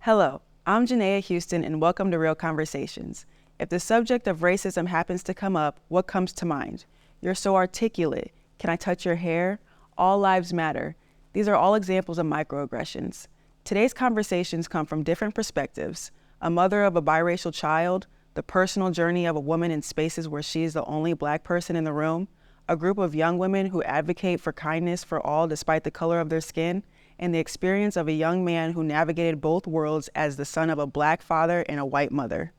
Hello, I'm Janaea Houston and welcome to Real Conversations. If the subject of racism happens to come up, what comes to mind? You're so articulate. Can I touch your hair? All lives matter. These are all examples of microaggressions. Today's conversations come from different perspectives: a mother of a biracial child, the personal journey of a woman in spaces where she is the only Black person in the room, a group of young women who advocate for kindness for all despite the color of their skin, and the experience of a young man who navigated both worlds as the son of a Black father and a white mother.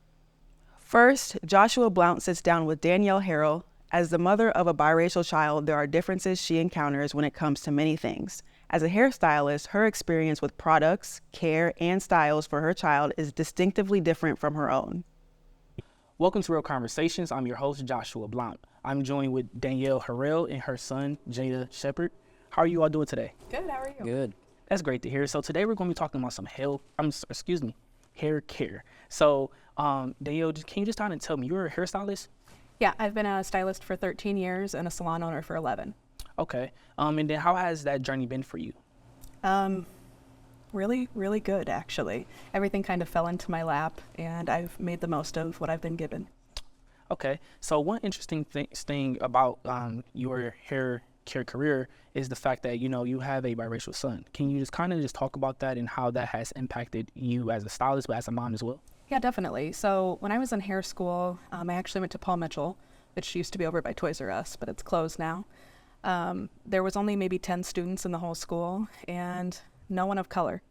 First, Joshua Blount sits down with Danielle Harrell. As the mother of a biracial child, there are differences she encounters when it comes to many things. As a hairstylist, her experience with products, care, and styles for her child is distinctively different from her own. Welcome to Real Conversations. I'm your host, Joshua Blount. I'm joined with Danielle Harrell and her son, Jada Shepherd. How are you all doing today? Good, how are you? Good. That's great to hear. So today we're going to be talking about some hair care. So Danielle, can you just start and tell me, you're a hairstylist? Yeah, I've been a stylist for 13 years and a salon owner for 11. Okay. And then how has that journey been for you? Really, really good, actually. Everything kind of fell into my lap, and I've made the most of what I've been given. Okay. So one interesting thing about your hair care career is the fact that, you have a biracial son. Can you just kind of talk about that and how that has impacted you as a stylist, but as a mom as well? Yeah, definitely. So when I was in hair school, I actually went to Paul Mitchell, which used to be over by Toys R Us, but it's closed now. There was only maybe 10 students in the whole school and no one of color.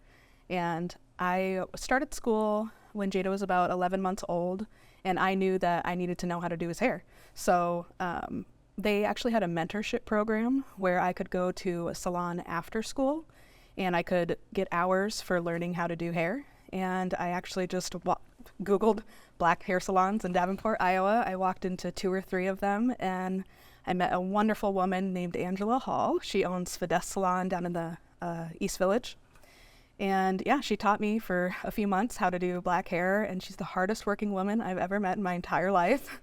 And I started school when Jada was about 11 months old, and I knew that I needed to know how to do his hair. So they actually had a mentorship program where I could go to a salon after school and I could get hours for learning how to do hair. And I actually just Googled Black hair salons in Davenport, Iowa. I walked into 2 or 3 of them and I met a wonderful woman named Angela Hall. She owns Fidesz Salon down in the East Village. And yeah, she taught me for a few months how to do black hair, and she's the hardest working woman I've ever met in my entire life.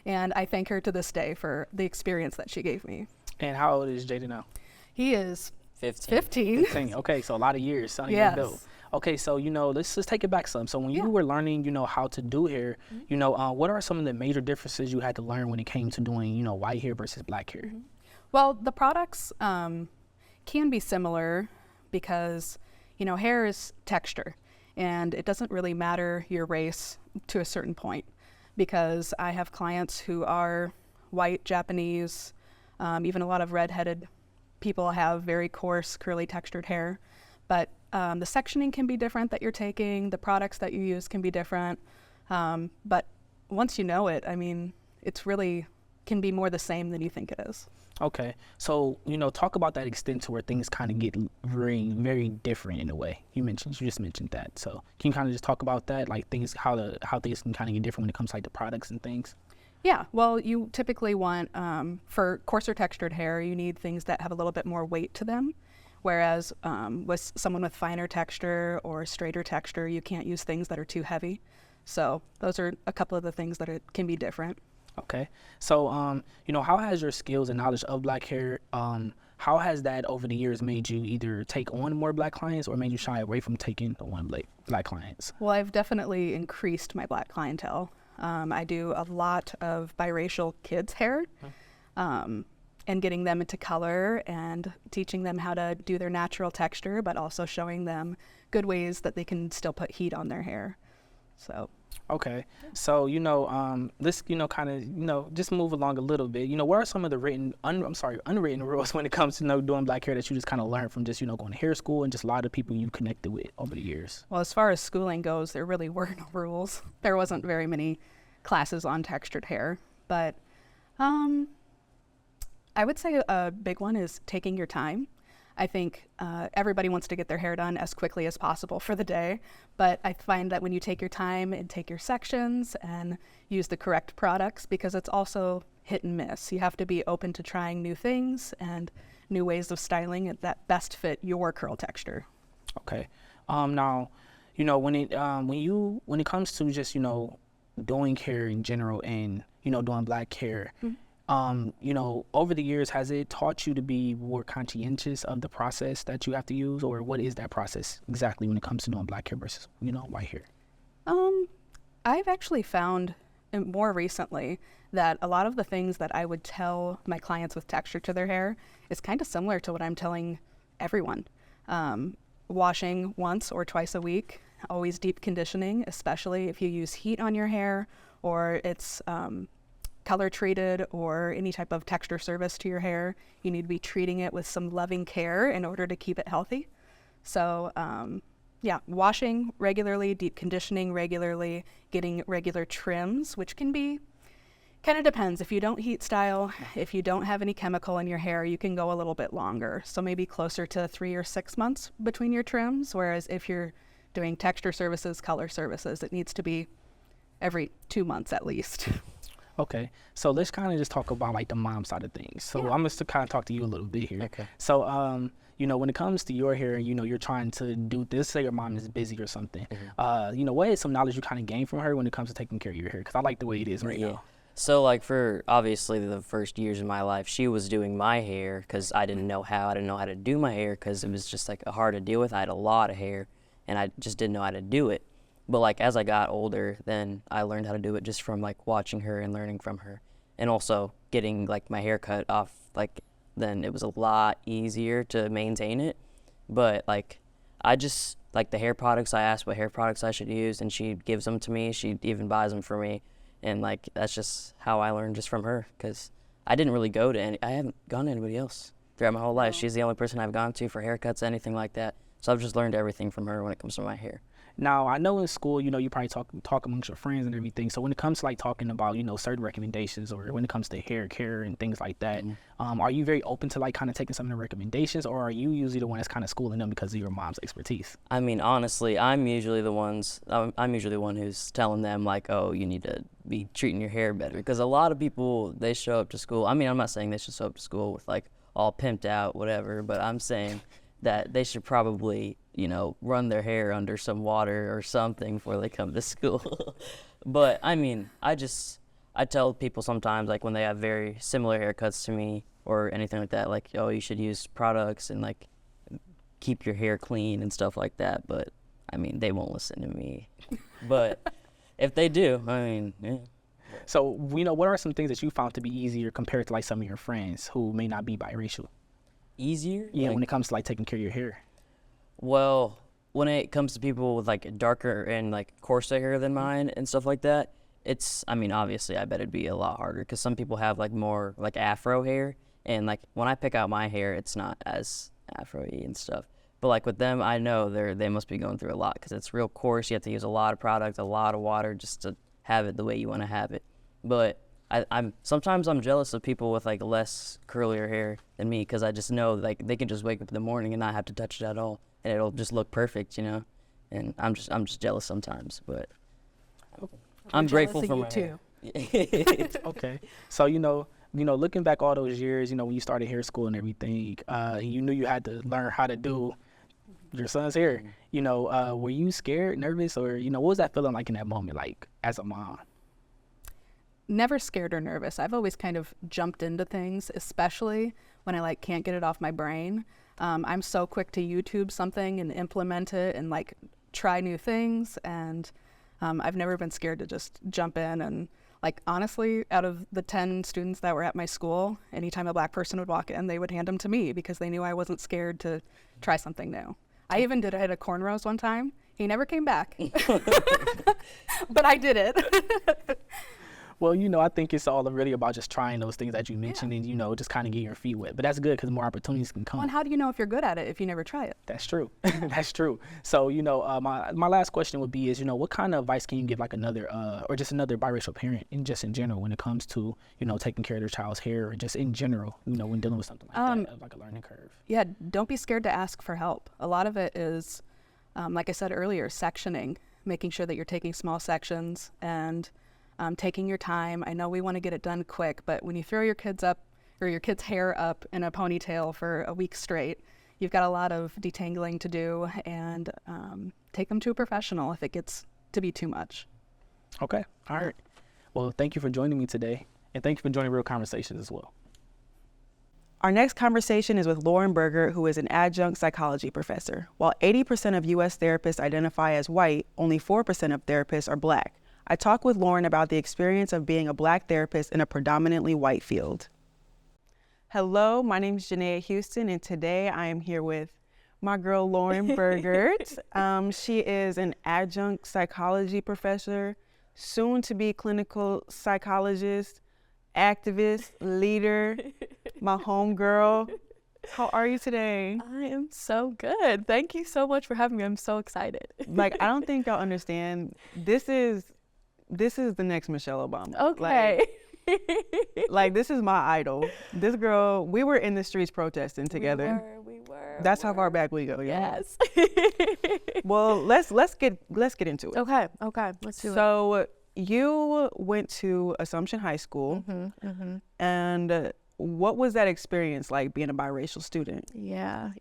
And I thank her to this day for the experience that she gave me. And how old is Jada now? He is 15. 15. Okay, so a lot of years. Yes. Okay, so, let's just take it back some. So when you were learning, how to do hair, what are some of the major differences you had to learn when it came to doing, white hair versus black hair? Well, the products can be similar because, hair is texture, and it doesn't really matter your race to a certain point, because I have clients who are white, Japanese, even a lot of redheaded people have very coarse, curly textured hair. But the sectioning can be different that you're taking, the products that you use can be different. But once you know it, it's really can be more the same than you think it is. Okay, so talk about that extent to where things kind of get very, very different in a way. You just mentioned that. So can you kind of just talk about that, like how things can kind of get different when it comes to like the products and things? Yeah, well, you typically want for coarser textured hair, you need things that have a little bit more weight to them. Whereas with someone with finer texture or straighter texture, you can't use things that are too heavy. So those are a couple of the things that can be different. Okay, so how has your skills and knowledge of black hair, how has that over the years made you either take on more black clients or made you shy away from taking on black clients? Well, I've definitely increased my black clientele. I do a lot of biracial kids' hair, and getting them into color and teaching them how to do their natural texture, but also showing them good ways that they can still put heat on their hair. So. Okay, so let's kind of just move along a little bit. What are some of the unwritten rules when it comes to doing black hair that you just kind of learned from just going to hair school and just a lot of people you connected with over the years? Well, as far as schooling goes, there really were no rules. There wasn't very many classes on textured hair, but I would say a big one is taking your time. I think everybody wants to get their hair done as quickly as possible for the day, but I find that when you take your time and take your sections and use the correct products, because it's also hit and miss. You have to be open to trying new things and new ways of styling that best fit your curl texture. Okay. Now, when it comes to just doing hair in general and doing black hair, You know, over the years, has it taught you to be more conscientious of the process that you have to use, or what is that process exactly when it comes to doing black hair versus, you know, white hair? I've actually found more recently that a lot of the things that I would tell my clients with texture to their hair is kind of similar to what I'm telling everyone. Washing once or twice a week, always deep conditioning, especially if you use heat on your hair or it's color treated or any type of texture service to your hair. You need to be treating it with some loving care in order to keep it healthy. So yeah, washing regularly, deep conditioning regularly, getting regular trims, which can be, kind of depends. If you don't heat style, if you don't have any chemical in your hair, you can go a little bit longer. So maybe closer to 3 or 6 months between your trims. Whereas if you're doing texture services, color services, it needs to be every 2 months at least. Okay, so let's kind of just talk about like the mom side of things. So Yeah. I'm just to kind of talk to you a little bit here. Okay. So, you know, when it comes to your hair, you know, you're trying to do this, say your mom is busy or something. You know, what is some knowledge you kind of gain from her when it comes to taking care of your hair? Because I like the way it is right now. So like for obviously the first years of my life, she was doing my hair because I didn't know how. I didn't know how to do my hair because it was just like hard to deal with. I had a lot of hair and I just didn't know how to do it. But like as I got older, then I learned how to do it just from like watching her and learning from her. And also getting like my hair cut off, like then it was a lot easier to maintain it. But like I just like the hair products, I asked what hair products I should use and she gives them to me. She even buys them for me. And like that's just how I learned just from her, because I didn't really go to I haven't gone to anybody else throughout my whole life. She's the only person I've gone to for haircuts, anything like that. So I've just learned everything from her when it comes to my hair. Now, I know in school, you know, you probably talk amongst your friends and everything. So when it comes to like talking about, you know, certain recommendations or when it comes to hair care and things like that, are you very open to like kind of taking some of the recommendations, or are you usually the one that's kind of schooling them because of your mom's expertise? I mean, honestly, I'm usually the one who's telling them like, oh, you need to be treating your hair better, because a lot of people, they show up to school. I mean, I'm not saying they should show up to school with like all pimped out, whatever, but I'm saying that they should probably, you know, run their hair under some water or something before they come to school. But I mean, I tell people sometimes, like when they have very similar haircuts to me or anything like that, like, oh, you should use products and like keep your hair clean and stuff like that. But I mean, they won't listen to me. But if they do, I mean, yeah. So, you know, what are some things that you found to be easier compared to like some of your friends who may not be biracial? Easier? Yeah, Like, when it comes to like taking care of your hair. well, when it comes to people with like darker and like coarser hair than mine and stuff like that, I mean, obviously I bet it'd be a lot harder because some people have like more like afro hair, and like when I pick out my hair, it's not as afro-y and stuff. But like with them, I know they must be going through a lot because it's real coarse. You have to use a lot of product, a lot of water just to have it the way you want to have it. But I'm sometimes jealous of people with like less curlier hair than me, because I just know like they can just wake up in the morning and not have to touch it at all, and it'll just look perfect, you know. And I'm just jealous sometimes, but I'm grateful for my too. hair. Okay. So, you know, looking back all those years, you know, when you started hair school and everything, you knew you had to learn how to do your son's hair. You know, were you scared, nervous, or, you know, what was that feeling like in that moment, like as a mom? Never scared or nervous. I've always kind of jumped into things, especially when I like can't get it off my brain. I'm so quick to YouTube something and implement it and like try new things. And I've never been scared to just jump in. And like, honestly, out of the 10 students that were at my school, anytime a black person would walk in, they would hand them to me because they knew I wasn't scared to try something new. I even did it at cornrows one time. He never came back, but I did it. Well, you know, I think it's all really about just trying those things that you mentioned and, you know, just kind of get your feet wet. But that's good because more opportunities can come. Well, and how do you know if you're good at it if you never try it? That's true. That's true. So, you know, my last question would be is, you know, what kind of advice can you give like another or just another biracial parent in general when it comes to, you know, taking care of their child's hair or just in general, you know, when dealing with something like that, like a learning curve? Yeah, don't be scared to ask for help. A lot of it is, like I said earlier, sectioning, making sure that you're taking small sections and taking your time. I know we want to get it done quick, but when you throw your kids up or your kid's hair up in a ponytail for a week straight, you've got a lot of detangling to do, and take them to a professional if it gets to be too much. Okay. All right. Well, thank you for joining me today. And thank you for joining Real Conversations as well. Our next conversation is with Lauren Berger, who is an adjunct psychology professor. While 80% of U.S. therapists identify as white, only 4% of therapists are Black. I talk with Lauren about the experience of being a Black therapist in a predominantly white field. Hello, my name is Janaea Houston, and today I am here with my girl, Lauren Berger. She is an adjunct psychology professor, soon to be clinical psychologist, activist, leader, my homegirl. How are you today? I am so good. Thank you so much for having me. I'm so excited. Like, I don't think y'all understand. This is the next Michelle Obama. Okay. Like this is my idol. This girl, we were in the streets protesting together. We were. That's how far back we go. Yes. Well, let's get into it. Okay. Let's do it. So you went to Assumption High School, and what was that experience like being a biracial student? Yeah.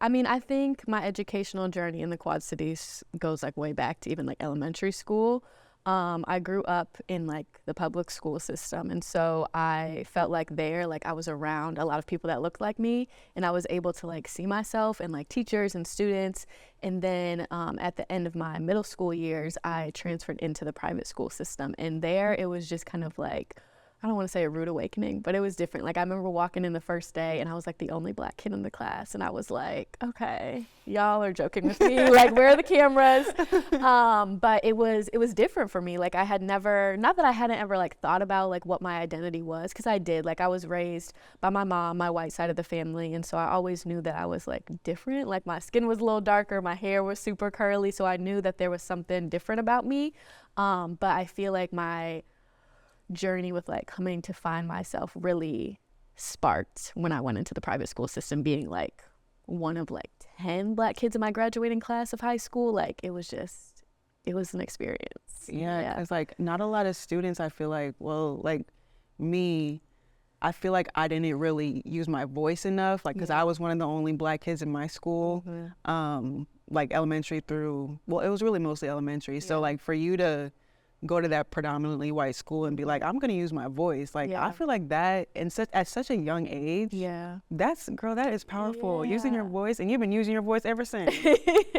I mean, I think my educational journey in the Quad Cities goes like way back to even like elementary school. I grew up in like the public school system, and so I felt like there, like I was around a lot of people that looked like me, and I was able to like see myself in like teachers and students. And then at the end of my middle school years, I transferred into the private school system, and there it was just kind of like, I don't want to say a rude awakening, but it was different. Like I remember walking in the first day and I was like the only Black kid in the class, and I was like, okay, y'all are joking with me. Like, where are the cameras? But it was different for me. Like I had never, not that I hadn't ever like thought about like what my identity was, because I did. Like I was raised by my mom, my white side of the family, and so I always knew that I was like different. Like my skin was a little darker, my hair was super curly, so I knew that there was something different about me. But I feel like my journey with like coming to find myself really sparked when I went into the private school system, being like one of like 10 Black kids in my graduating class of high school. Like it was an experience. Yeah, it's like not a lot of students, I feel like, well, like me, I feel like I didn't really use my voice enough, like because I was one of the only Black kids in my school, like elementary through, well, it was really mostly elementary. So like for you to go to that predominantly white school and be like, I'm gonna use my voice. Like I feel like that at such a young age. Yeah. That is powerful. Using your voice, and you've been using your voice ever since.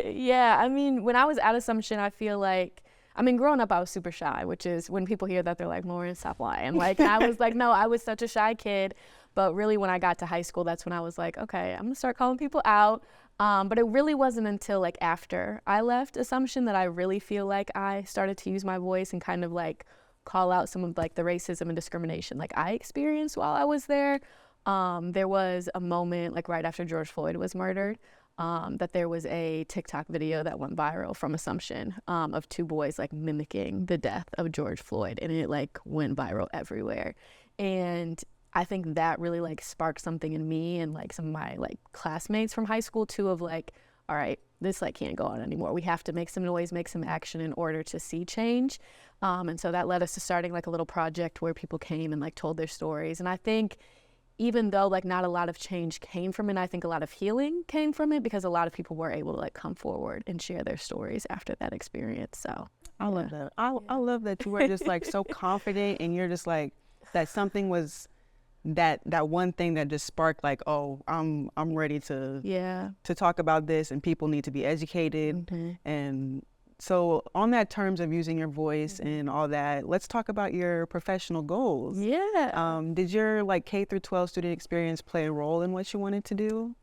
Yeah. I mean, when I was at Assumption, I feel like, I mean, growing up, I was super shy, which is when people hear that, they're like, Lauren, stop lying. Like, and I was like, no, I was such a shy kid. But really, when I got to high school, that's when I was like, okay, I'm gonna start calling people out. But it really wasn't until like after I left Assumption that I really feel like I started to use my voice and kind of like call out some of like the racism and discrimination like I experienced while I was there. There was a moment like right after George Floyd was murdered, that there was a TikTok video that went viral from Assumption, of two boys like mimicking the death of George Floyd, and it like went viral everywhere. And I think that really like sparked something in me and like some of my like classmates from high school too, of like, all right, this like can't go on anymore. We have to make some noise, make some action in order to see change. And so that led us to starting like a little project where people came and like told their stories. And I think even though like not a lot of change came from it, I think a lot of healing came from it, because a lot of people were able to like come forward and share their stories after that experience. So I love that. I love that you were just like so confident, and you're just like that something was that one thing that just sparked like, oh, I'm ready to talk about this, and people need to be educated. And so on that terms of using your voice and all that, let's talk about your professional goals. Did your like K through 12 student experience play a role in what you wanted to do?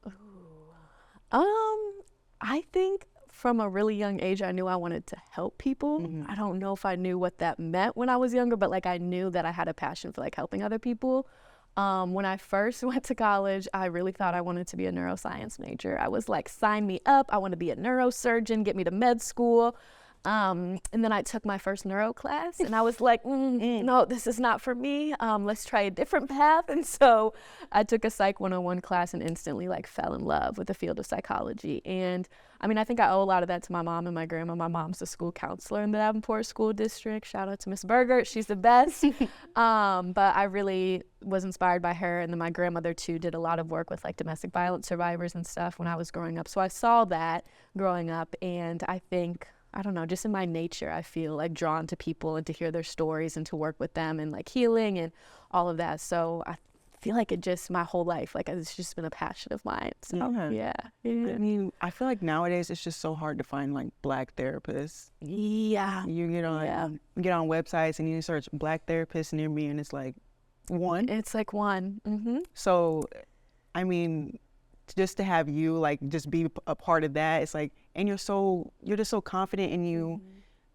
I think from a really young age, I knew I wanted to help people. I don't know if I knew what that meant when I was younger, but like I knew that I had a passion for like helping other people. When I first went to college, I really thought I wanted to be a neuroscience major. I was like, sign me up. I want to be a neurosurgeon, get me to med school. And then I took my first neuro class, and I was like, no, this is not for me. Let's try a different path. And so I took a Psych 101 class and instantly like fell in love with the field of psychology. And I mean, I think I owe a lot of that to my mom and my grandma. My mom's the school counselor in the Davenport School District. Shout out to Miss Berger. She's the best. But I really was inspired by her. And then my grandmother too did a lot of work with like domestic violence survivors and stuff when I was growing up. So I saw that growing up, and I think I don't know, just in my nature, I feel like drawn to people and to hear their stories and to work with them and like healing and all of that. So I feel like it just my whole life, like it's just been a passion of mine. So yeah. I mean, I feel like nowadays it's just so hard to find like Black therapists. Yeah. You get on websites and you search Black therapists near me, and it's like one. It's like one. Mm-hmm. So, I mean, just to have you like just be a part of that, it's like, and you're just so confident, and you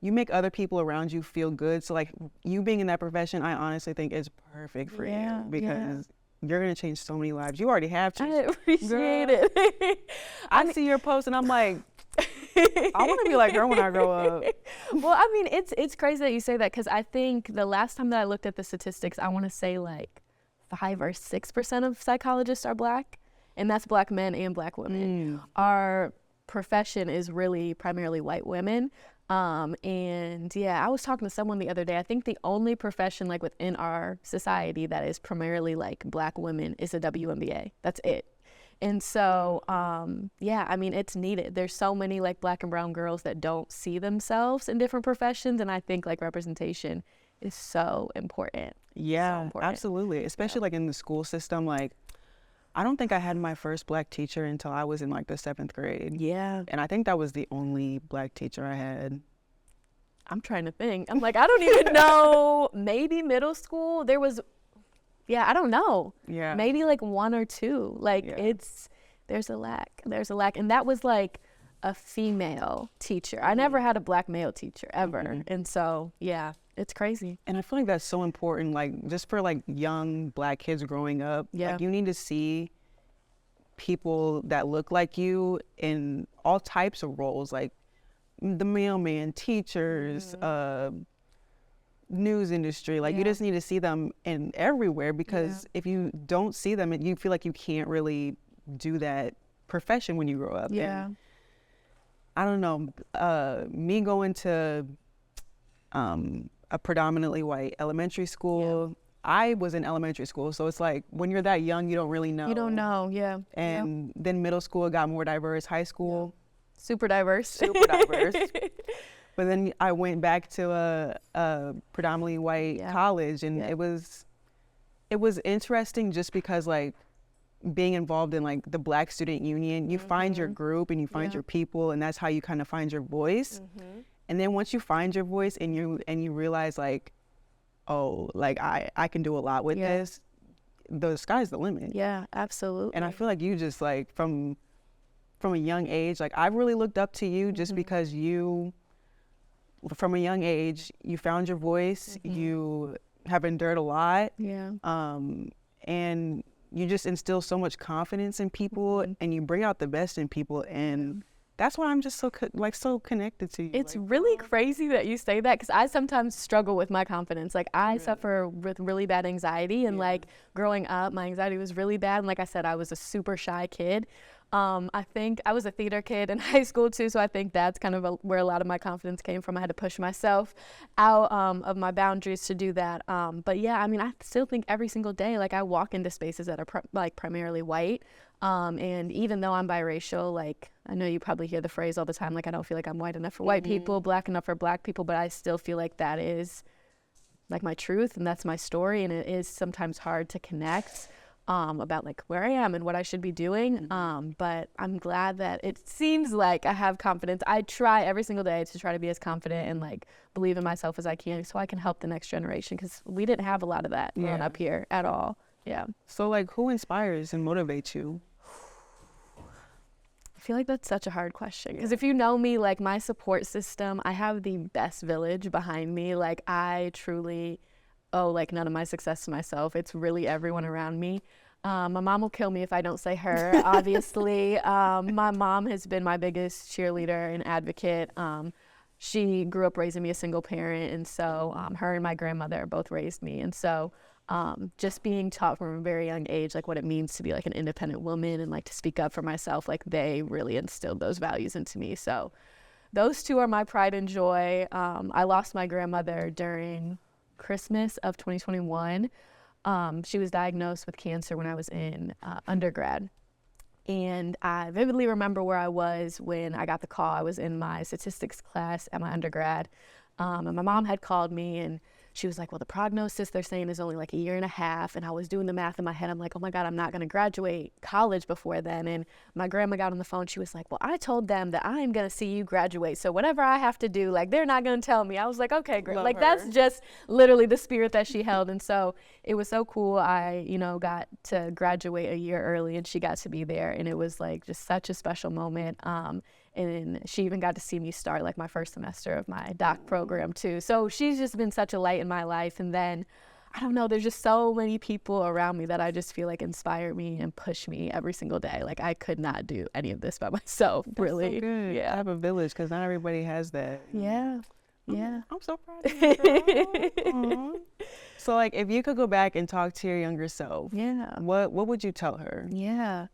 make other people around you feel good. So like you being in that profession, I honestly think is perfect for you, because you're gonna change so many lives. You already have changed. I appreciate it. I see your post and I'm like, I want to be like her when I grow up. Well, I mean, it's crazy that you say that, because I think the last time that I looked at the statistics, I want to say like 5 or 6% of psychologists are Black, and that's Black men and Black women. Our profession is really primarily white women. And yeah, I was talking to someone the other day. I think the only profession like within our society that is primarily like Black women is a WNBA. That's it. And so, yeah, I mean, it's needed. There's so many like Black and brown girls that don't see themselves in different professions. And I think like representation is so important. Yeah, So important. absolutely. Especially like in the school system. Like, I don't think I had my first Black teacher until I was in like the 7th grade. Yeah. And I think that was the only Black teacher I had. I'm trying to think. I'm like, I don't even know. Maybe middle school. There was, I don't know. Yeah. Maybe like 1 or 2. Like there's a lack. And that was like a female teacher. I never had a Black male teacher ever. And so, yeah, it's crazy. And I feel like that's so important, like just for like young Black kids growing up. Yeah. Like you need to see people that look like you in all types of roles, like the mailman, teachers, news industry. Like you just need to see them in everywhere, because if you don't see them, you feel like you can't really do that profession when you grow up. Yeah. And I don't know, me going to a predominantly white elementary school. I was in elementary school, so it's like when you're that young, you don't really know. You don't know, yeah. And then middle school got more diverse. High school, super diverse. super diverse. But then I went back to a predominantly white college, and it was interesting just because like being involved in like the Black Student Union, you find your group and you find your people, and that's how you kind of find your voice. And then once you find your voice and you realize like, oh, like I can do a lot with this, the sky's the limit. Yeah, absolutely. And I feel like you just like from a young age, like I've really looked up to you just because you, from a young age, you found your voice, you have endured a lot. Yeah. And you just instill so much confidence in people, and you bring out the best in people, and that's why I'm just so so connected to you. It's like, really crazy that you say that, because I sometimes struggle with my confidence. Like I suffer with really bad anxiety, and like growing up, my anxiety was really bad. And like I said, I was a super shy kid. I think I was a theater kid in high school too, so I think that's kind of where a lot of my confidence came from. I had to push myself out of my boundaries to do that. But yeah, I mean, I still think every single day, like I walk into spaces that are primarily white. And even though I'm biracial, like I know you probably hear the phrase all the time, like I don't feel like I'm white enough for white people, Black enough for Black people, but I still feel like that is like my truth, and that's my story, and it is sometimes hard to connect about like where I am and what I should be doing. But I'm glad that it seems like I have confidence. I try every single day to try to be as confident and like believe in myself as I can, so I can help the next generation, because we didn't have a lot of that growing up here at all. Yeah. So like who inspires and motivates you? I feel like that's such a hard question, because if you know me, like my support system, I have the best village behind me. Like I truly owe like none of my success to myself. It's really everyone around me. My mom will kill me if I don't say her, obviously. My mom has been my biggest cheerleader and advocate. She grew up raising me a single parent, and so her and my grandmother both raised me. And so just being taught from a very young age, like what it means to be like an independent woman and like to speak up for myself, like they really instilled those values into me. So those two are my pride and joy. I lost my grandmother during Christmas of 2021. She was diagnosed with cancer when I was in undergrad. And I vividly remember where I was when I got the call. I was in my statistics class at my undergrad, and my mom had called me, and she was like, well, the prognosis they're saying is only like a year and a half. And I was doing the math in my head. I'm like, oh my God, I'm not going to graduate college before then. And my grandma got on the phone. She was like, well, I told them that I am going to see you graduate. So whatever I have to do, like, they're not going to tell me. I was like, okay, great. Love Like, her. that's just literally the spirit that she held. And so it was so cool. I, got to graduate a year early, and she got to be there. And it was like just such a special moment. And she even got to see me start like my first semester of my doc program too. So she's just been such a light in my life. And then, I don't know, there's just so many people around me that I just feel like inspire me and push me every single day. Like, I could not do any of this by myself, really. So good. Yeah. Have a village, because not everybody has that. Yeah. Yeah. I'm so proud of you, girl. Aw. So, like, if you could go back and talk to your younger self, Yeah. what would you tell her? Yeah.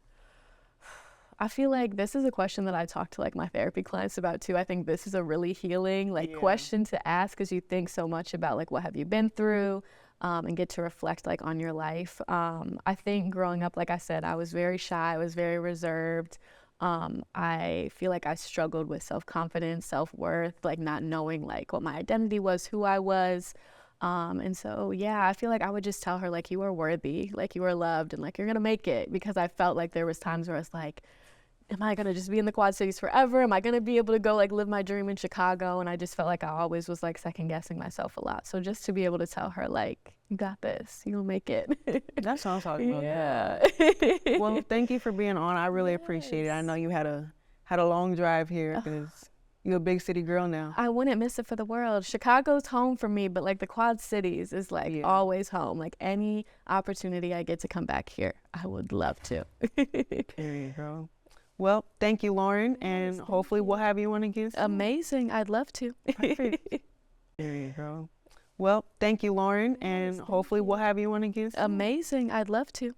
I feel like this is a question that I talk to like my therapy clients about too. I think this is a really healing question to ask, because you think so much about like what have you been through, and get to reflect like on your life. I think growing up, like I said, I was very shy. I was very reserved. I feel like I struggled with self-confidence, self-worth, like not knowing like what my identity was, who I was. And so, yeah, I feel like I would just tell her like, you are worthy, like you are loved, and like you're gonna make it, because I felt like there was times where I was like, am I gonna just be in the Quad Cities forever? Am I gonna be able to go like live my dream in Chicago? And I just felt like I always was like second guessing myself a lot. So just to be able to tell her like, you got this, you'll make it. That's what I'm talking about. Yeah. Well, thank you for being on. I really appreciate it. I know you had a long drive here, because you're a big city girl now. I wouldn't miss it for the world. Chicago's home for me, but like the Quad Cities is like always home. Like any opportunity I get to come back here, I would love to. Period, girl. Well, thank you, Lauren, and hopefully we'll have you on again soon. Amazing. I'd love to. Period, girl. Well, thank you, Lauren, and hopefully we'll have you on again soon. Amazing. I'd love to.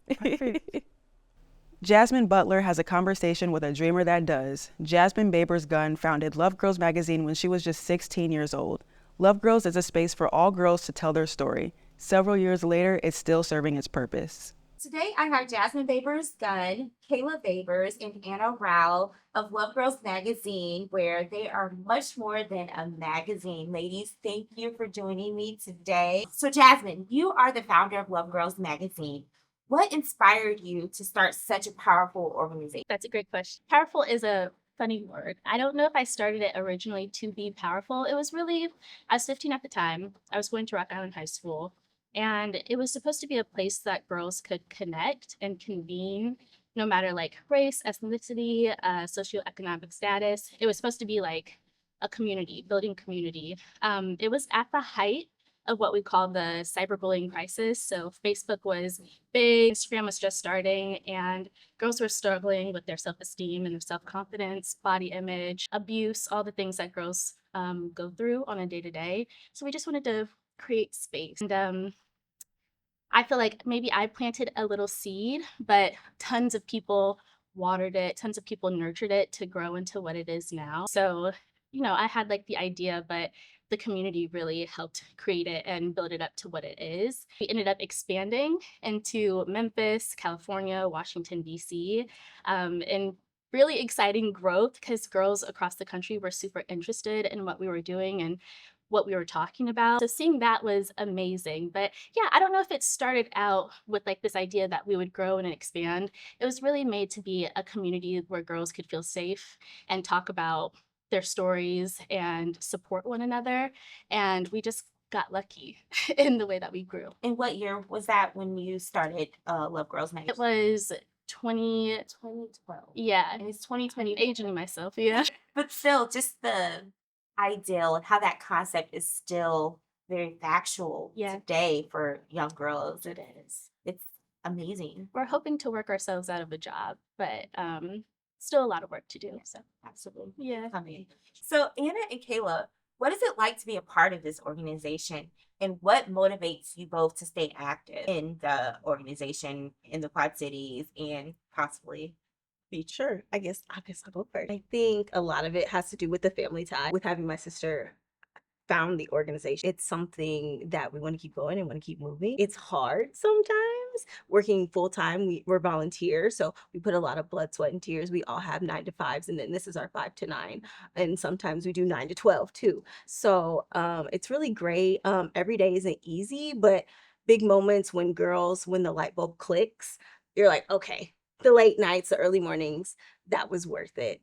Jasmine Butler has a conversation with a dreamer that does. Jasmine Babers Gunn founded Love Girls magazine when she was just 16 years old. Love Girls is a space for all girls to tell their story. Several years later, it's still serving its purpose. Today, I have Jasmine Babers Gunn, Kayla Babers, and Anna Rao of Love Girls Magazine, where they are much more than a magazine. Ladies, thank you for joining me today. So, Jasmine, you are the founder of Love Girls Magazine. What inspired you to start such a powerful organization? That's a great question. Powerful is a funny word. I don't know if I started it originally to be powerful. It was really, I was 15 at the time. I was going to Rock Island High School. And it was supposed to be a place that girls could connect and convene, no matter like race, ethnicity, socioeconomic status. It was supposed to be like a community, building community. It was at the height of what we call the cyberbullying crisis. So Facebook was big, Instagram was just starting, and girls were struggling with their self-esteem and their self-confidence, body image, abuse, all the things that girls go through on a day-to-day. So we just wanted to create space. And I feel like maybe I planted a little seed, but tons of people watered it, tons of people nurtured it to grow into what it is now. So, I had like the idea, but the community really helped create it and build it up to what it is. We ended up expanding into Memphis, California, Washington, D.C., and really exciting growth because girls across the country were super interested in what we were doing and what we were talking about. So seeing that was amazing. But yeah, I don't know if it started out with like this idea that we would grow and expand. It was really made to be a community where girls could feel safe and talk about their stories and support one another. And we just got lucky in the way that we grew. And what year was that when you started Love Girls Magazine? It was 2012. Yeah, it's 2020. Aging myself, yeah. But still, just the ideal and how that concept is still very factual today for young girls. It is. It's amazing. We're hoping to work ourselves out of a job, but still a lot of work to do. So Absolutely. yeah. So Anna and Kayla, what is it like to be a part of this organization, and what motivates you both to stay active in the organization in the Quad Cities and possibly? Sure. I guess I'll go first. I think a lot of it has to do with the family tie, with having my sister found the organization. It's something that we want to keep going and want to keep moving. It's hard sometimes working full time. We're volunteers, so we put a lot of blood, sweat, and tears. We all have 9 to 5s, and then this is our 5 to 9, and sometimes we do 9 to 12 too. So it's really great. Every day isn't easy, but big moments when the light bulb clicks, you're like, okay, the late nights, the early mornings, that was worth it.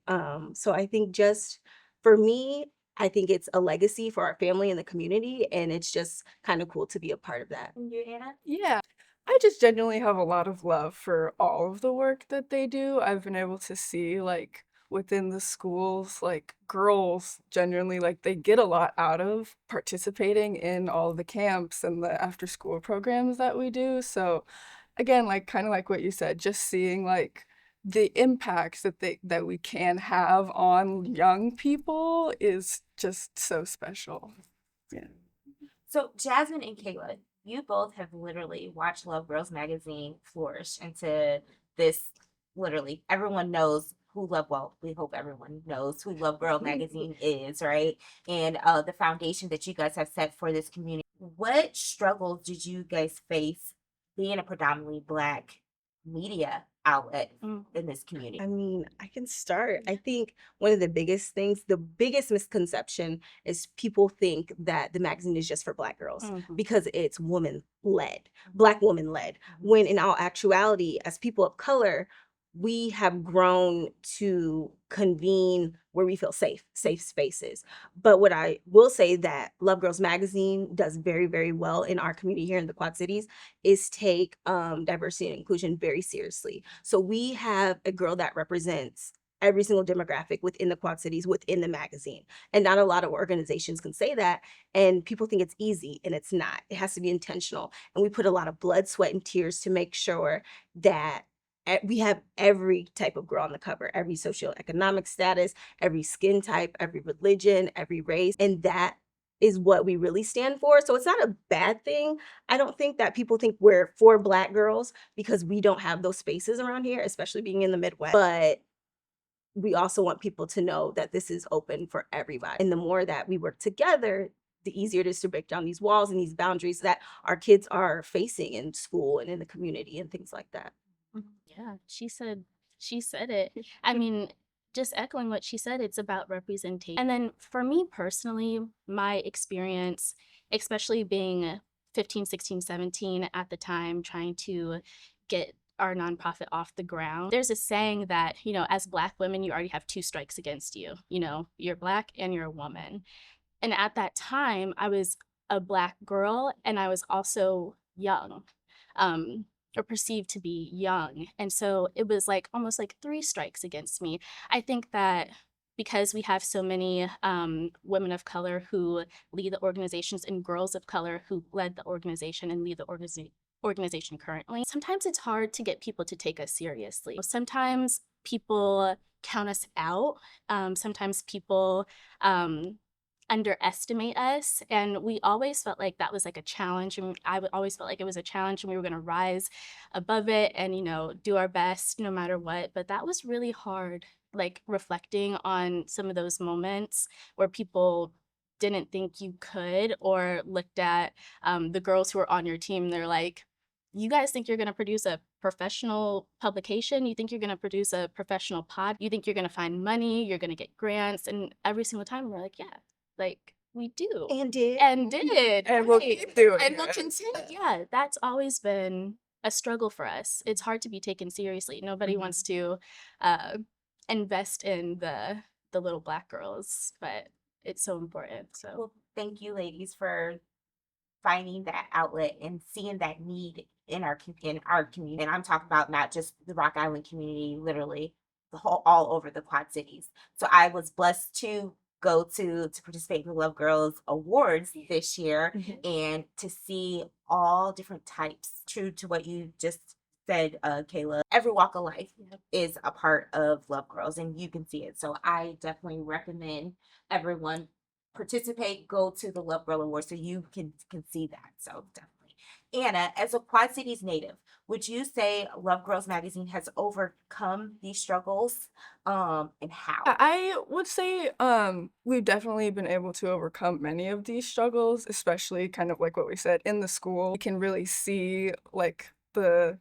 So I think just for me, I think it's a legacy for our family and the community, and it's just kind of cool to be a part of that. And you, Anna? Yeah. I just genuinely have a lot of love for all of the work that they do. I've been able to see, like, within the schools, like, girls genuinely, like, they get a lot out of participating in all the camps and the after school programs that we do. So, again, like, kind of like what you said, just seeing, like, the impacts that we can have on young people is just so special. Yeah. So, Jasmine and Kayla, you both have literally watched Love Girls magazine flourish into this. Literally, everyone knows who we hope everyone knows who Love Girl magazine is, right? And the foundation that you guys have set for this community. What struggles did you guys face being a predominantly Black media outlet in this community? I mean, I can start. I think one of the biggest things, the biggest misconception is people think that the magazine is just for Black girls because it's woman led, Black woman led. When in all actuality, as people of color, we have grown to convene where we feel safe spaces. But what I will say that Love Girls Magazine does very, very well in our community here in the Quad Cities is take diversity and inclusion very seriously. So we have a girl that represents every single demographic within the Quad Cities, within the magazine. And not a lot of organizations can say that. And people think it's easy, and it's not. It has to be intentional. And we put a lot of blood, sweat, and tears to make sure that we have every type of girl on the cover, every socioeconomic status, every skin type, every religion, every race. And that is what we really stand for. So it's not a bad thing. I don't think that people think we're for Black girls because we don't have those spaces around here, especially being in the Midwest. But we also want people to know that this is open for everybody. And the more that we work together, the easier it is to break down these walls and these boundaries that our kids are facing in school and in the community and things like that. Yeah, she said it. I mean, just echoing what she said, it's about representation. And then for me personally, my experience, especially being 15, 16, 17 at the time, trying to get our nonprofit off the ground, there's a saying that, as Black women, you already have 2 strikes against you. You're Black and you're a woman. And at that time, I was a Black girl and I was also young. Or perceived to be young. And so it was almost like 3 strikes against me. I think that because we have so many women of color who lead the organizations and girls of color who led the organization and lead the organization currently, sometimes it's hard to get people to take us seriously. Sometimes people count us out. Sometimes people underestimate us, and we always felt like that was like a challenge, and I always felt like it was a challenge and we were going to rise above it and do our best no matter what. But that was really hard, like reflecting on some of those moments where people didn't think you could, or looked at the girls who were on your team, they're like, you guys think you're going to produce a professional publication? You think you're going to produce a professional pod? You think you're going to find money? You're going to get grants? And every single time we're like, yeah, like we do. And did. And we'll keep doing And it. we'll continue. Yeah, that's always been a struggle for us. It's hard to be taken seriously. Nobody wants to invest in the little Black girls, but it's so important. So Well, thank you, ladies, for finding that outlet and seeing that need in our community. And I'm talking about not just the Rock Island community, literally all over the Quad Cities. So I was blessed to go to participate in the Love Girls Awards this year and to see all different types, true to what you just said, Kayla. Every walk of life is a part of Love Girls, and you can see it. So I definitely recommend everyone participate, go to the Love Girl Awards so you can see that. So definitely. Anna, as a Quad Cities native, would you say Love Girls Magazine has overcome these struggles, and how? I would say we've definitely been able to overcome many of these struggles, especially kind of like what we said in the school. You can really see like the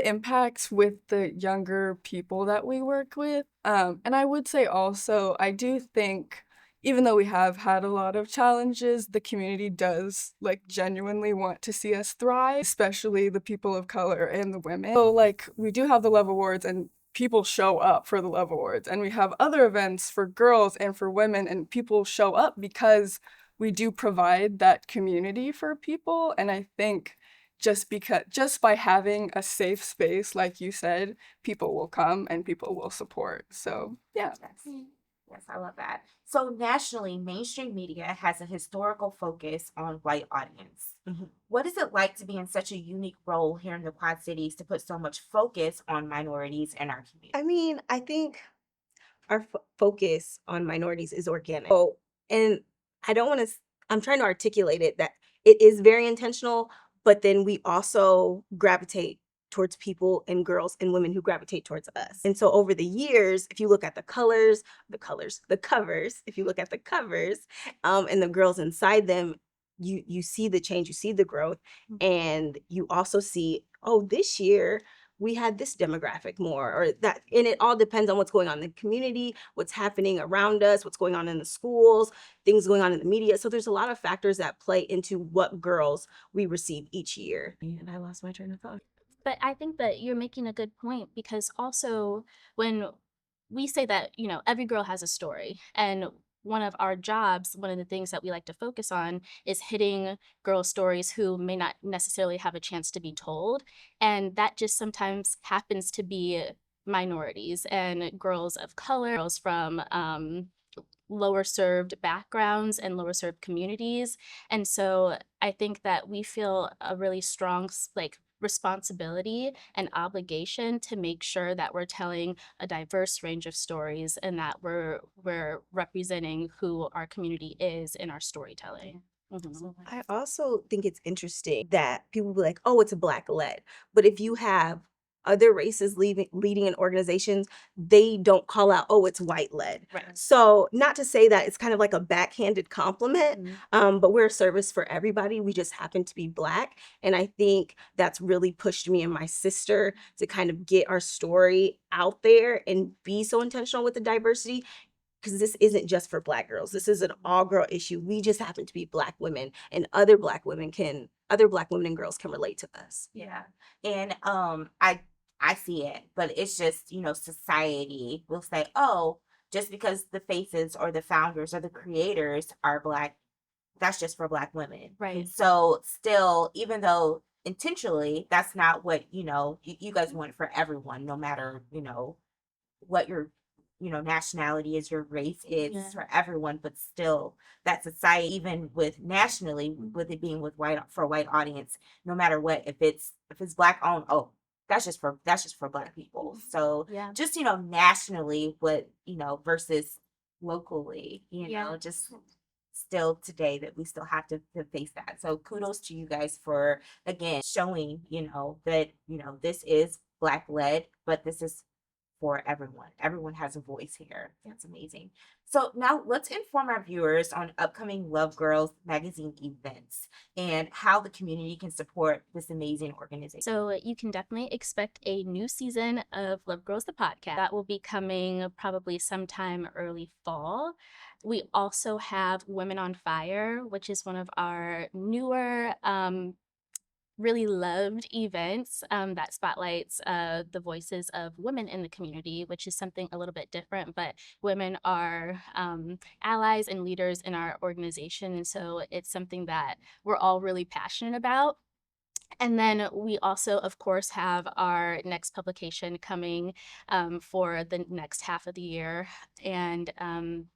impacts with the younger people that we work with. And I would say also, I do think even though we have had a lot of challenges, the community does like genuinely want to see us thrive, especially the people of color and the women. So like we do have the Love Awards and people show up for the Love Awards, and we have other events for girls and for women, and people show up because we do provide that community for people. And I think just by having a safe space, like you said, people will come and people will support. So yeah. Yes. Yes, I love that. So nationally, mainstream media has a historical focus on white audience. Mhm. What is it like to be in such a unique role here in the Quad Cities to put so much focus on minorities in our community? I mean, I think our focus on minorities is organic. So, and I don't want to, I'm trying to articulate it that it is very intentional, but then we also gravitate towards people and girls and women who gravitate towards us. And so over the years, if you look at the covers, if you look at the covers, and the girls inside them, you see the change, you see the growth, and you also see, oh, this year we had this demographic more, or that, and it all depends on what's going on in the community, what's happening around us, what's going on in the schools, things going on in the media. So there's a lot of factors that play into what girls we receive each year. And I lost my train of thought. But I think that you're making a good point, because also when we say that, every girl has a story, and one of our jobs, one of the things that we like to focus on is hitting girl stories who may not necessarily have a chance to be told. And that just sometimes happens to be minorities and girls of color, girls from lower served backgrounds and lower served communities. And so I think that we feel a really strong responsibility and obligation to make sure that we're telling a diverse range of stories, and that we're representing who our community is in our storytelling. Mhm. I also think it's interesting that people be like, oh, it's a Black led. But if you have other races leading in organizations, they don't call out, oh, it's white led. Right. So not to say that it's kind of like a backhanded compliment, but we're a service for everybody. We just happen to be Black. And I think that's really pushed me and my sister to kind of get our story out there and be so intentional with the diversity, because this isn't just for Black girls. This is an all girl issue. We just happen to be Black women, and other Black women and girls can relate to us. Yeah. And I see it, but it's just, society will say, oh, just because the faces or the founders or the creators are Black, that's just for Black women. Right. So still, even though intentionally that's not what, you guys want for everyone, no matter, what your nationality is, your race is, Yeah. for everyone, but still that society, even with nationally, with it being with white audience, no matter what, if it's Black owned, oh, that's just for Black people. So Yeah. just, nationally, what, versus locally, Yeah. just still today that we still have to face that. So kudos to you guys for, again, showing, that, this is Black led, but this is for everyone. Everyone has a voice here. That's amazing. So now let's inform our viewers on upcoming Love Girls magazine events and how the community can support this amazing organization. So you can definitely expect a new season of Love Girls the podcast. That will be coming probably sometime early fall. We also have Women on Fire, which is one of our newer really loved events that spotlights the voices of women in the community, which is something a little bit different, but women are allies and leaders in our organization. And so it's something that we're all really passionate about. And then we also, of course, have our next publication coming for the next half of the year. And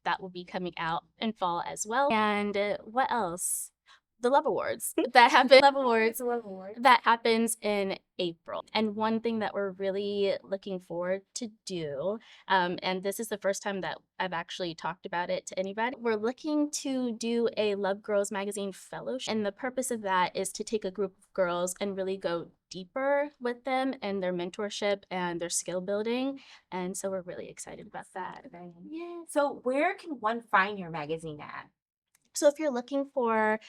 that will be coming out in fall as well. And what else? The Love Awards that happen. Love Awards that happens in April. And one thing that we're really looking forward to do, and this is the first time that I've actually talked about it to anybody, we're looking to do a Love Girls Magazine fellowship. And the purpose of that is to take a group of girls and really go deeper with them and their mentorship and their skill building. And so we're really excited about that. Yeah. So where can one find your magazine at? So if you're looking for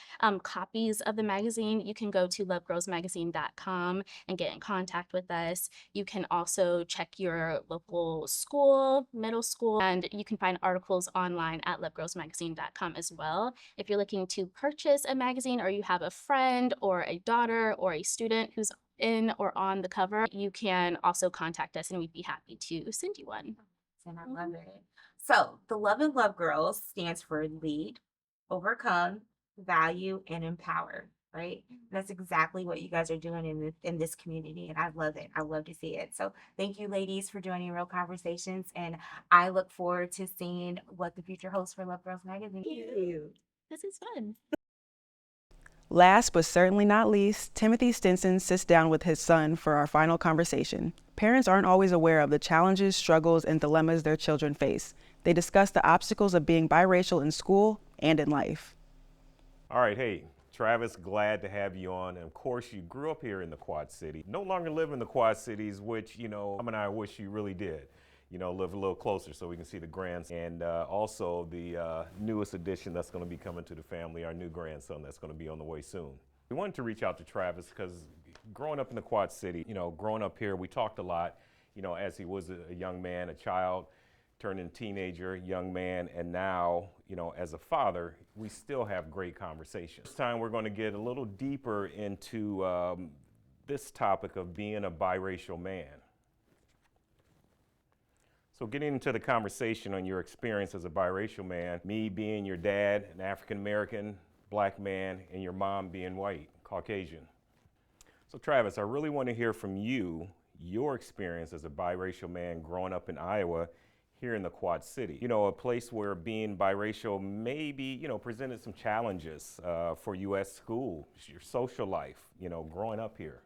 copies of the magazine, you can go to lovegirlsmagazine.com and get in contact with us. You can also check your local school, middle school, and you can find articles online at lovegirlsmagazine.com as well. If you're looking to purchase a magazine, or you have a friend or a daughter or a student who's in or on the cover, you can also contact us and we'd be happy to send you one. And I love it. So the Love and Love Girls stands for lead, overcome, value, and empower. Right? That's exactly what you guys are doing in this community, and I love it. I love to see it. So thank you, ladies, for joining Real Conversations, and I look forward to seeing what the future holds for Love Girls Magazine. Thank you. This is fun. Last but certainly not least, Timothy Stinson sits down with his son for our final conversation. Parents aren't always aware of the challenges, struggles, and dilemmas their children face. They discuss the obstacles of being biracial in school and in life. All right, hey, Travis, glad to have you on. And of course, you grew up here in the Quad City. No longer live in the Quad Cities, which, Mom and I wish you really did. Live a little closer so we can see the grandson. And also the newest addition that's going to be coming to the family, our new grandson that's going to be on the way soon. We wanted to reach out to Travis because growing up in the Quad City, growing up here, we talked a lot, as he was a young man, a child, turning teenager, young man, and now, as a father, we still have great conversations. This time we're going to get a little deeper into this topic of being a biracial man. So getting into the conversation on your experience as a biracial man, me being your dad, an African-American, black man, and your mom being white, Caucasian. So Travis, I really want to hear from you, your experience as a biracial man growing up in Iowa, here in the Quad City. A place where being biracial maybe, presented some challenges for you at school, your social life, growing up here.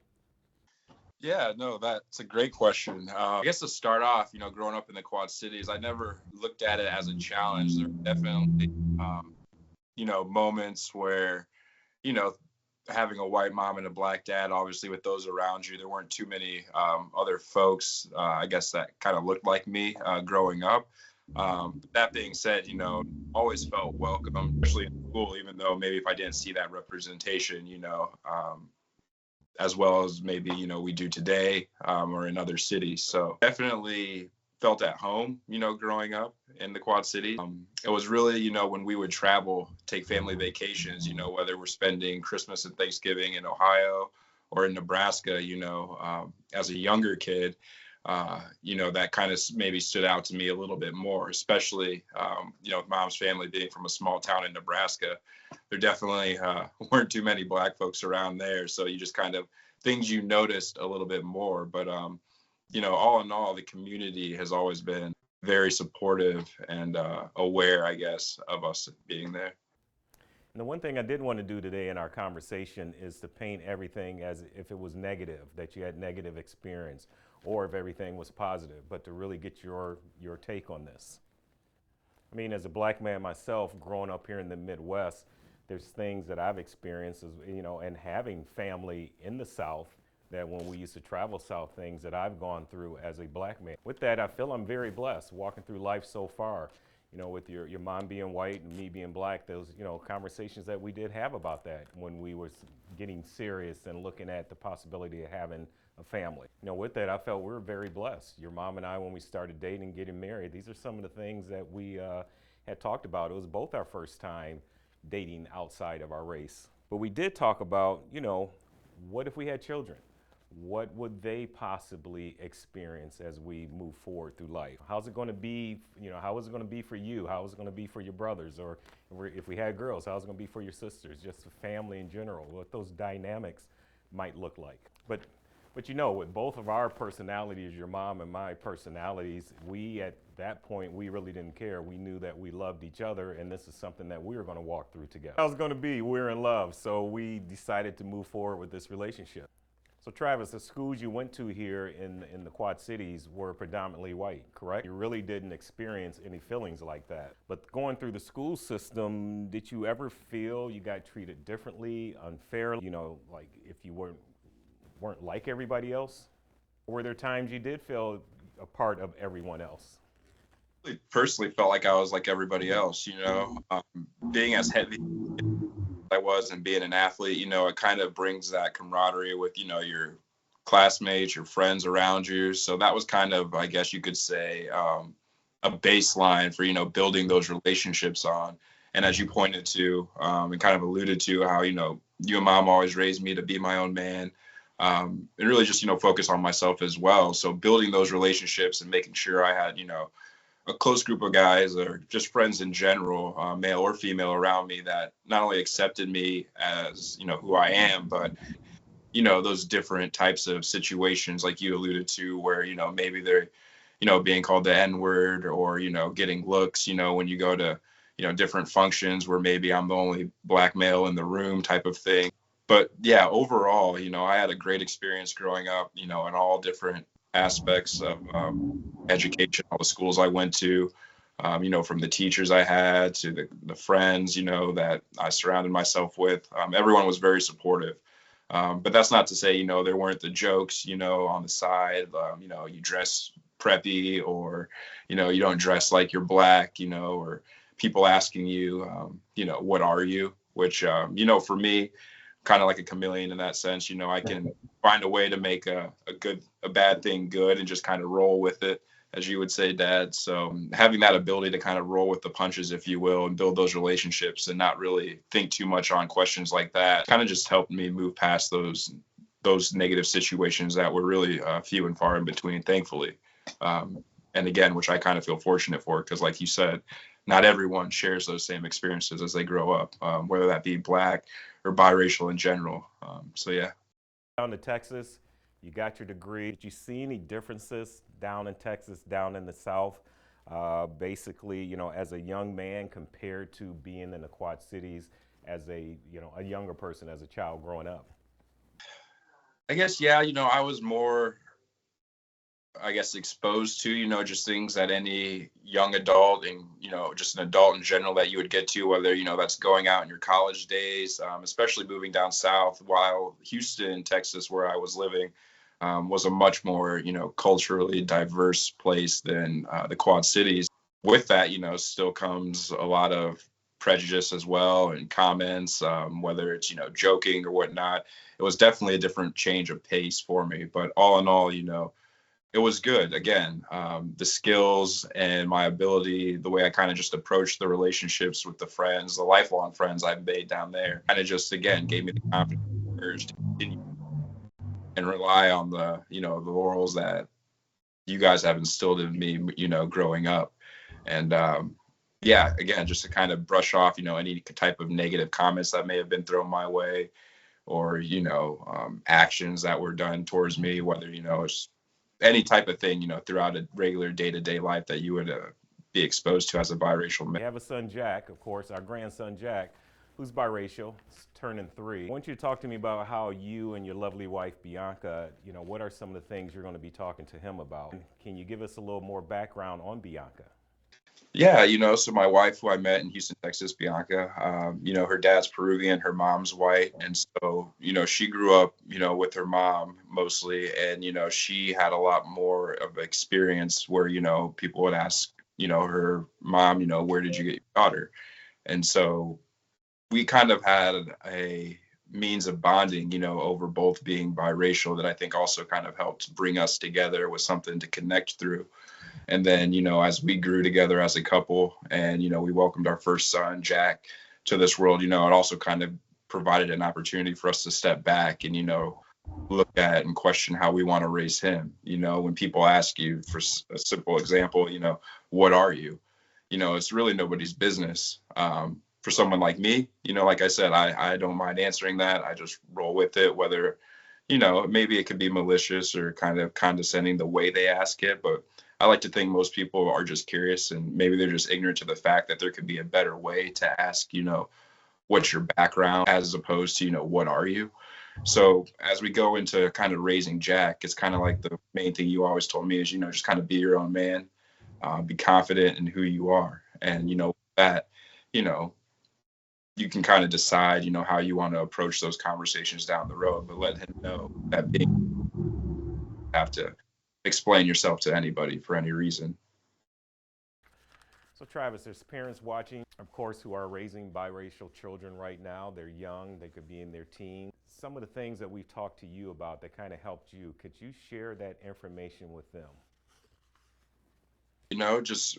Yeah, no, that's a great question. I guess to start off, growing up in the Quad Cities, I never looked at it as a challenge. There were definitely, moments where, having a white mom and a black dad, obviously with those around you, there weren't too many other folks, I guess, that kind of looked like me growing up. That being said, always felt welcome, especially in school, even though maybe if I didn't see that representation, as well as maybe, we do today or in other cities. So definitely felt at home, growing up in the Quad City. It was really, when we would travel, take family vacations, whether we're spending Christmas and Thanksgiving in Ohio or in Nebraska, as a younger kid, that kind of maybe stood out to me a little bit more, especially, with mom's family being from a small town in Nebraska. There definitely weren't too many black folks around there. So you just kind of things you noticed a little bit more. But, all in all, the community has always been very supportive and aware, I guess, of us being there. And the one thing I did want to do today in our conversation is to paint everything as if it was negative, that you had negative experience, or if everything was positive, but to really get your take on this. I mean, as a black man myself, growing up here in the Midwest, there's things that I've experienced, and having family in the South, that when we used to travel south, things that I've gone through as a black man. With that, I feel I'm very blessed walking through life so far, with your mom being white and me being black, those, conversations that we did have about that when we were getting serious and looking at the possibility of having a family. With that, I felt we were very blessed. Your mom and I, when we started dating and getting married, these are some of the things that we had talked about. It was both our first time dating outside of our race. But we did talk about, what if we had children? What would they possibly experience as we move forward through life? How's it going to be, how is it going to be for you? How is it going to be for your brothers? Or if we had girls, how's it going to be for your sisters? Just the family in general, what those dynamics might look like. But with both of our personalities, your mom and my personalities, we at that point, we really didn't care. We knew that we loved each other, and this is something that we were going to walk through together. How's it going to be? We're in love, so we decided to move forward with this relationship. So Travis, the schools you went to here in the Quad Cities were predominantly white, correct? You really didn't experience any feelings like that. But going through the school system, did you ever feel you got treated differently, unfairly? Like if you weren't like everybody else? Or were there times you did feel a part of everyone else? personally felt like I was like everybody else, being as heavy as I was and being an athlete, it kind of brings that camaraderie with, your classmates, your friends around you. So that was kind of, I guess you could say, a baseline for, building those relationships on. And as you pointed to, and kind of alluded to how, you and mom always raised me to be my own man. And really just, focus on myself as well. So building those relationships and making sure I had, a close group of guys or just friends in general, male or female around me that not only accepted me as, who I am, but, those different types of situations like you alluded to where, maybe they're, being called the N word or, getting looks, when you go to, different functions where maybe I'm the only black male in the room type of thing. But yeah, overall, I had a great experience growing up, in all different aspects of education, all the schools I went to, from the teachers I had to the friends, that I surrounded myself with. Everyone was very supportive. But that's not to say, there weren't the jokes, on the side, you dress preppy or, you don't dress like you're black, or people asking you, what are you? Which, for me, kind of like a chameleon in that sense, I can find a way to make a bad thing good and just kind of roll with it, as you would say, Dad. So having that ability to kind of roll with the punches, if you will, and build those relationships and not really think too much on questions like that kind of just helped me move past those negative situations that were really few and far in between, thankfully. And again, which I kind of feel fortunate for, because like you said, not everyone shares those same experiences as they grow up, whether that be black or biracial in general. So yeah. Down to Texas, you got your degree. Did you see any differences down in Texas, down in the South, basically, as a young man compared to being in the Quad Cities as a younger person, as a child growing up? I guess, yeah, I was more, I guess, exposed to, just things that any young adult and, just an adult in general that you would get to, whether, that's going out in your college days, especially moving down south, while Houston, Texas, where I was living, was a much more, culturally diverse place than the Quad Cities. With that, still comes a lot of prejudice as well and comments, whether it's, joking or whatnot. It was definitely a different change of pace for me. But all in all, it was good. Again, the skills and my ability, the way I kind of just approached the relationships with the friends, the lifelong friends I've made down there, kind of just, again, gave me the confidence and courage to continue and rely on the, the laurels that you guys have instilled in me, growing up. And yeah, again, just to kind of brush off, any type of negative comments that may have been thrown my way or, actions that were done towards me, whether, it's any type of thing, throughout a regular day-to-day life that you would be exposed to as a biracial man. We have a son, Jack, of course, our grandson, Jack, who's biracial, turning 3. I want you to talk to me about how you and your lovely wife, Bianca, what are some of the things you're going to be talking to him about? Can you give us a little more background on Bianca? Yeah, so my wife, who I met in Houston, Texas, Bianca, her dad's Peruvian, her mom's white. And so, she grew up, with her mom mostly. And, she had a lot more of experience where, people would ask, her mom, where did you get your daughter? And so we kind of had a means of bonding, over both being biracial that I think also kind of helped bring us together with something to connect through. And then, as we grew together as a couple and, we welcomed our first son, Jack, to this world, it also kind of provided an opportunity for us to step back and, look at and question how we want to raise him. When people ask you, for a simple example, what are you? It's really nobody's business. For someone like me, like I said, I don't mind answering that. I just roll with it, whether, maybe it could be malicious or kind of condescending the way they ask it, but I like to think most people are just curious and maybe they're just ignorant to the fact that there could be a better way to ask, what's your background as opposed to, what are you? So as we go into kind of raising Jack, it's kind of like the main thing you always told me is, just kind of be your own man, be confident in who you are. And, that, you can kind of decide, how you want to approach those conversations down the road, but let him know that being have to explain yourself to anybody for any reason. So Travis, there's parents watching, of course, who are raising biracial children right now. They're young, they could be in their teens. Some of the things that we've talked to you about that kind of helped you, could you share that information with them? You know, just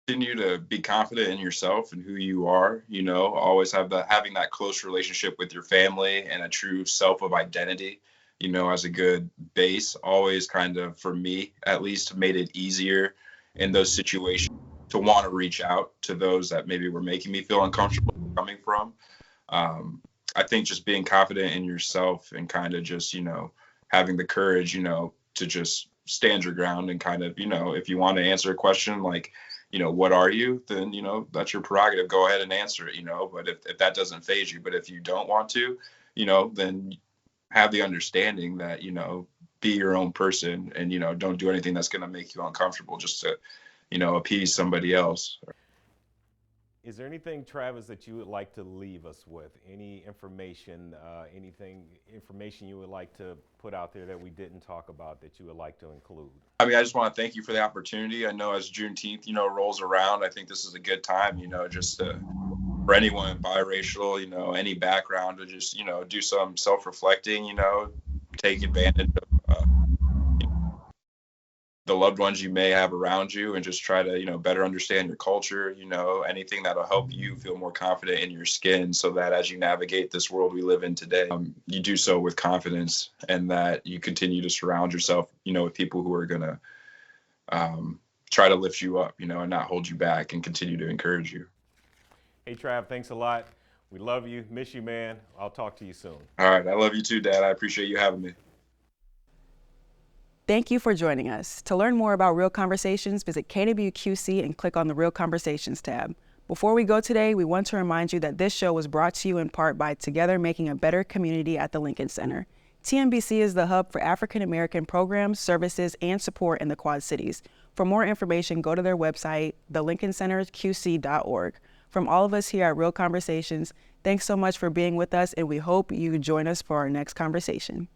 continue to be confident in yourself and who you are. You know, always having that close relationship with your family and a true self of identity, you know, as a good base, always kind of, for me at least, made it easier in those situations to want to reach out to those that maybe were making me feel uncomfortable coming from. I think just being confident in yourself and kind of just, you know, having the courage, you know, to just stand your ground and kind of, you know, if you want to answer a question like, you know, what are you, then, you know, that's your prerogative. Go ahead and answer it, you know, but if that doesn't faze you, but if you don't want to, you know, then have the understanding that, you know, be your own person and, you know, don't do anything that's going to make you uncomfortable just to, you know, appease somebody else. Is there anything, Travis, that you would like to leave us with? Any information, information you would like to put out there that we didn't talk about that you would like to include? I mean, I just want to thank you for the opportunity. I know as Juneteenth, you know, rolls around, I think this is a good time, you know, just for anyone biracial, you know, any background to just, you know, do some self-reflecting, you know, take advantage of the loved ones you may have around you and just try to, you know, better understand your culture, you know, anything that'll help you feel more confident in your skin so that as you navigate this world we live in today, you do so with confidence and that you continue to surround yourself, you know, with people who are going to try to lift you up, you know, and not hold you back and continue to encourage you. Hey, Trav, thanks a lot. We love you. Miss you, man. I'll talk to you soon. All right. I love you too, Dad. I appreciate you having me. Thank you for joining us. To learn more about Real Conversations, visit KWQC and click on the Real Conversations tab. Before we go today, we want to remind you that this show was brought to you in part by Together Making a Better Community at the Lincoln Center. TMBC is the hub for African American programs, services, and support in the Quad Cities. For more information, go to their website, thelincolncenterqc.org. From all of us here at Real Conversations, thanks so much for being with us, and we hope you join us for our next conversation.